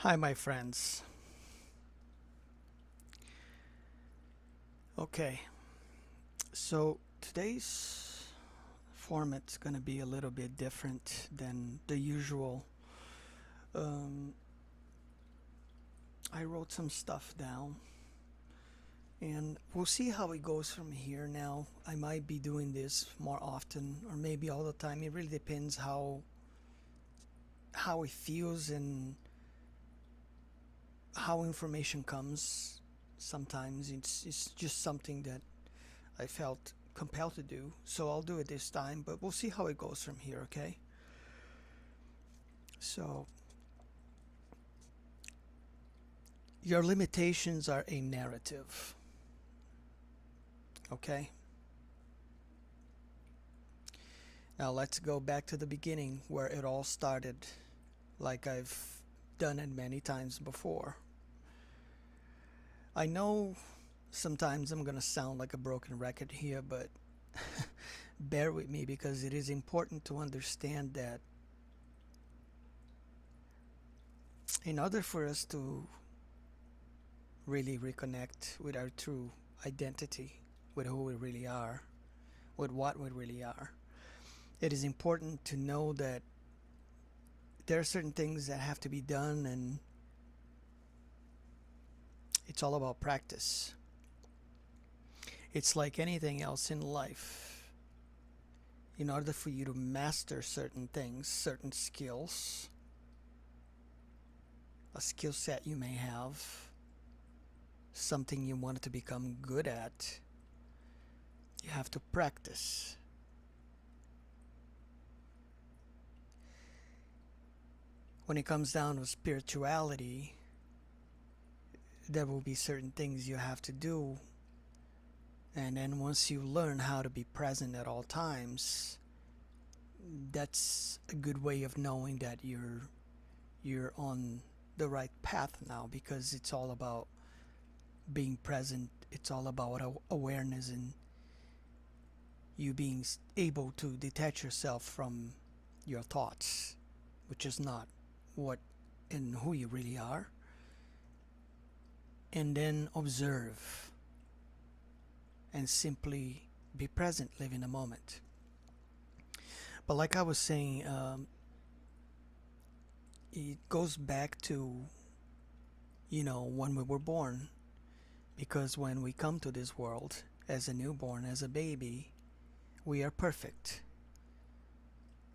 Hi, my friends. Okay, so today's format's going to be a little bit different than the usual. Um, I wrote some stuff down and we'll see how it goes from here now. I might be doing this more often or maybe all the time. It really depends how it feels and how information comes. Sometimes it's just something that I felt compelled to do, so I'll do it this time, but we'll see how it goes from here, okay? So, your limitations are a narrative, okay? Now, let's go back to the beginning where it all started, like I've done it many times before. I know sometimes I'm gonna sound like a broken record here, but bear with me because it is important to understand that in order for us to really reconnect with our true identity, with who we really are, with what we really are, it is important to know that there are certain things that have to be done, and it's all about practice. It's like anything else in life. In order for you to master certain things, certain skills, a skill set you may have, something you want to become good at, you have to practice. When it comes down to spirituality, there will be certain things you have to do. And then once you learn how to be present at all times, that's a good way of knowing that you're on the right path now, because it's all about being present. It's all about awareness and you being able to detach yourself from your thoughts, which is not what and who you really are, and then observe and simply be present, live in the moment. But like I was saying, it goes back to, when we were born, because when we come to this world as a newborn, as a baby, we are perfect.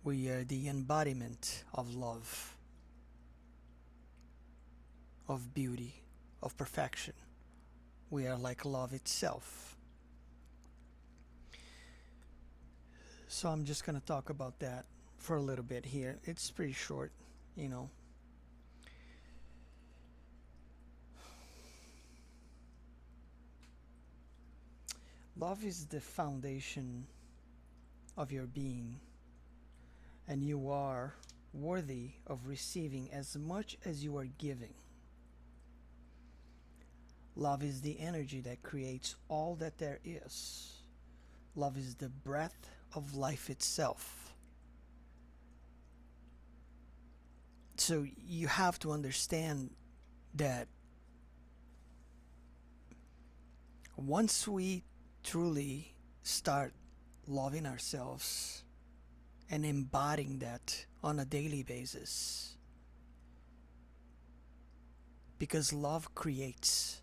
We are the embodiment of love, of beauty, of perfection. We are like love itself. So I'm just going to talk about that for a little bit here. It's pretty short, you know. Love is the foundation of your being, and you are worthy of receiving as much as you are giving. Love is the energy that creates all that there is. Love is the breath of life itself. So you have to understand that once we truly start loving ourselves and embodying that on a daily basis, because love creates,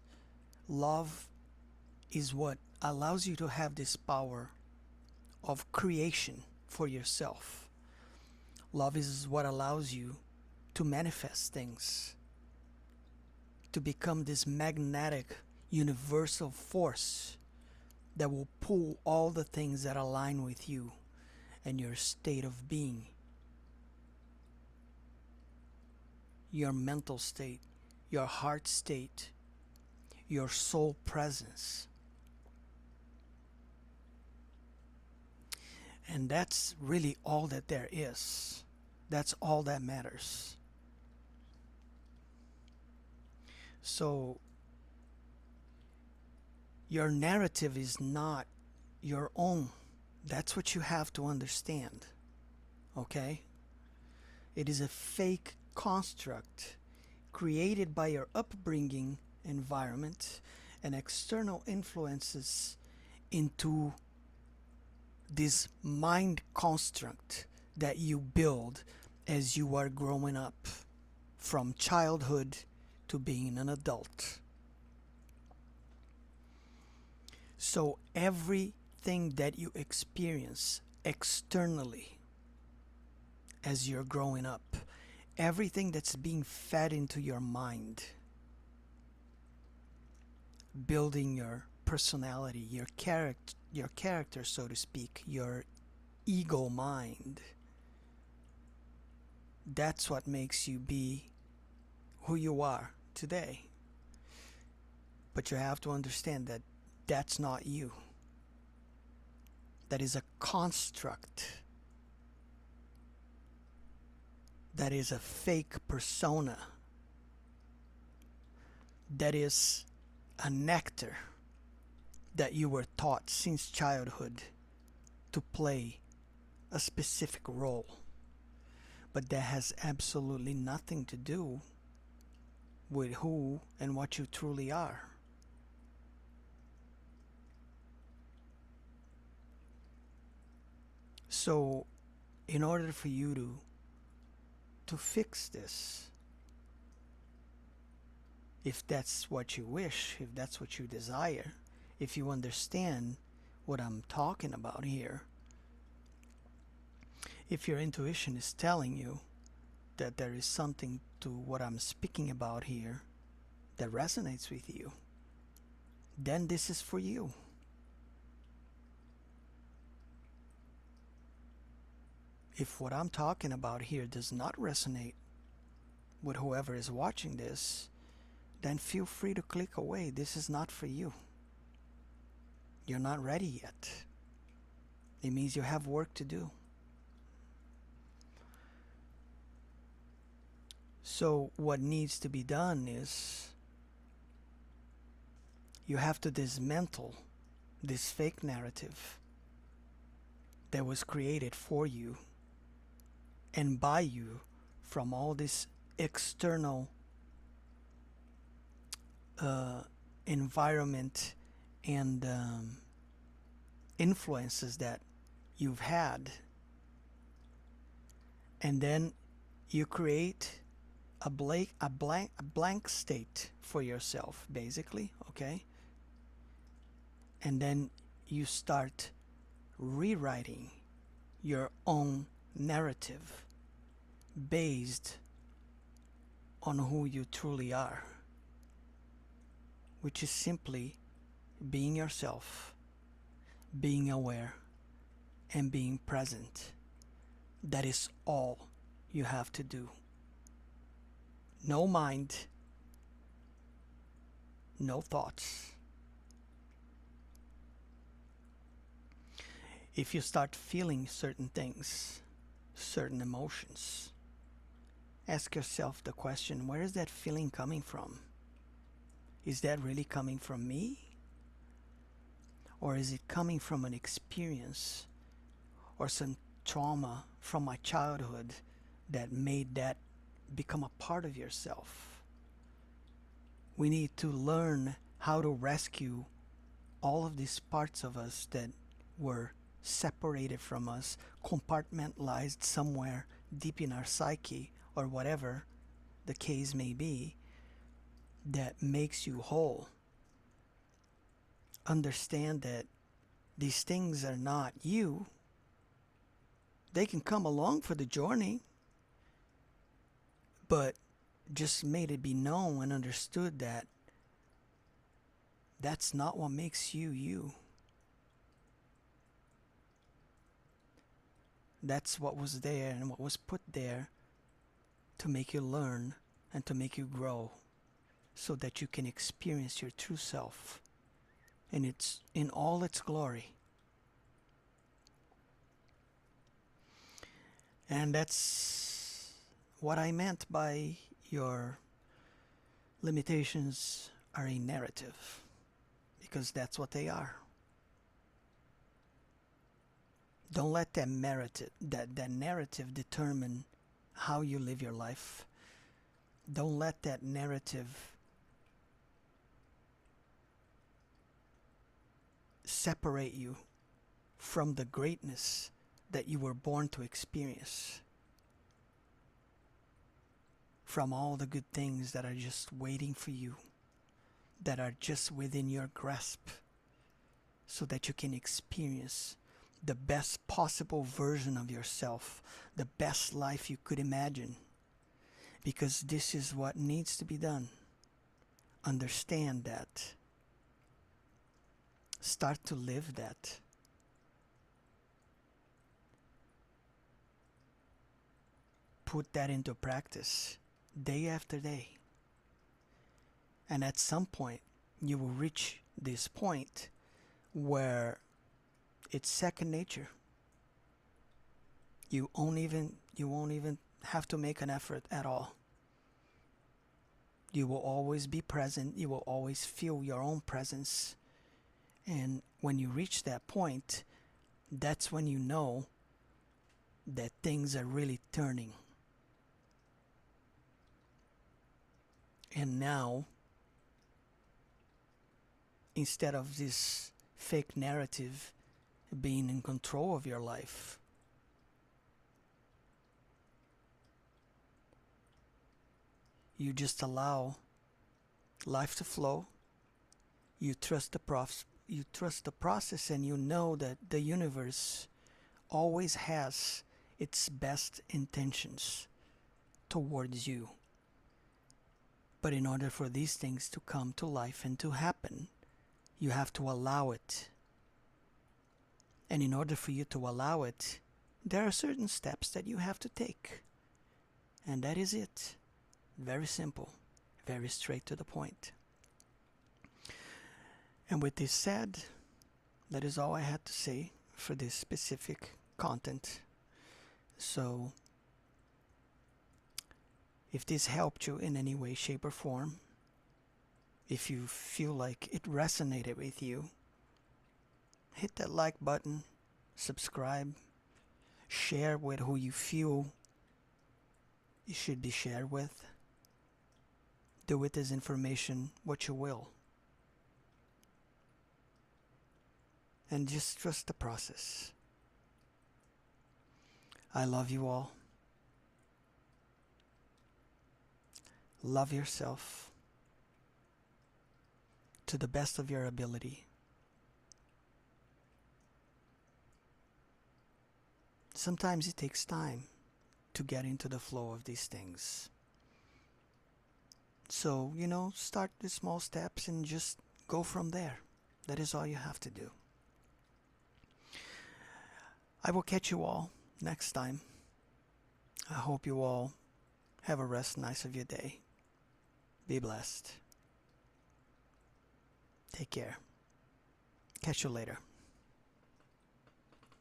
love is what allows you to have this power of creation for yourself. Love is what allows you to manifest things, to become this magnetic universal force that will pull all the things that align with you and your state of being, your mental state, your heart state, your soul presence. And that's really all that there is. That's all that matters. So, your narrative is not your own. That's what you have to understand. Okay? It is a fake construct created by your upbringing, environment, and external influences into this mind construct that you build as you are growing up from childhood to being an adult. So everything that you experience externally as you're growing up, everything that's being fed into your mind, building your personality, your character, so to speak, your ego mind, that's what makes you be who you are today. But you have to understand that that's not you. That is a construct. That is a fake persona. That is an actor that you were taught since childhood to play a specific role. But that has absolutely nothing to do with who and what you truly are. So, in order for you to fix this, if that's what you wish, if that's what you desire, if you understand what I'm talking about here, if your intuition is telling you that there is something to what I'm speaking about here that resonates with you, then this is for you. If what I'm talking about here does not resonate with whoever is watching this, then feel free to click away. This is not for you. You're not ready yet. It means you have work to do. So what needs to be done is you have to dismantle this fake narrative that was created for you and by you from all this external environment and influences that you've had. And then you create a blank state for yourself, basically, okay? And then you start rewriting your own narrative based on who you truly are, which is simply being yourself, being aware, and being present. That is all you have to do. No mind, no thoughts. If you start feeling certain things, certain emotions, ask yourself the question, where is that feeling coming from? Is that really coming from me? Or is it coming from an experience or some trauma from my childhood that made that become a part of yourself? We need to learn how to rescue all of these parts of us that were separated from us, compartmentalized somewhere deep in our psyche, or whatever the case may be, that makes you whole. Understand that these things are not you. They can come along for the journey, but just made it be known and understood that that's not what makes you you. That's what was there and what was put there to make you learn and to make you grow, so that you can experience your true self in all its glory. And that's what I meant by your limitations are a narrative, because that's what they are. Don't let that narrative determine how you live your life. Don't let that narrative separate you from the greatness that you were born to experience, from all the good things that are just waiting for you, that are just within your grasp, so that you can experience the best possible version of yourself, the best life you could imagine. Because this is what needs to be done. Understand that. Start to live that. Put that into practice day after day. And at some point, you will reach this point where it's second nature. You won't even have to make an effort at all. You will always be present. You will always feel your own presence. And when you reach that point, that's when you know that things are really turning. And now, instead of this fake narrative being in control of your life, you just allow life to flow. You trust the process, and you know that the universe always has its best intentions towards you. But in order for these things to come to life and to happen, you have to allow it. And in order for you to allow it, there are certain steps that you have to take. And that is it. Very simple, very straight to the point. And with this said, that is all I had to say for this specific content. So, if this helped you in any way, shape, or form, if you feel like it resonated with you, hit that like button, subscribe, share with who you feel it should be shared with. Do with this information what you will. And just trust the process. I love you all. Love yourself to the best of your ability. Sometimes it takes time to get into the flow of these things. So, start with small steps and just go from there. That is all you have to do. I will catch you all next time. I hope you all have a rest nice of your day. Be blessed. Take care. Catch you later.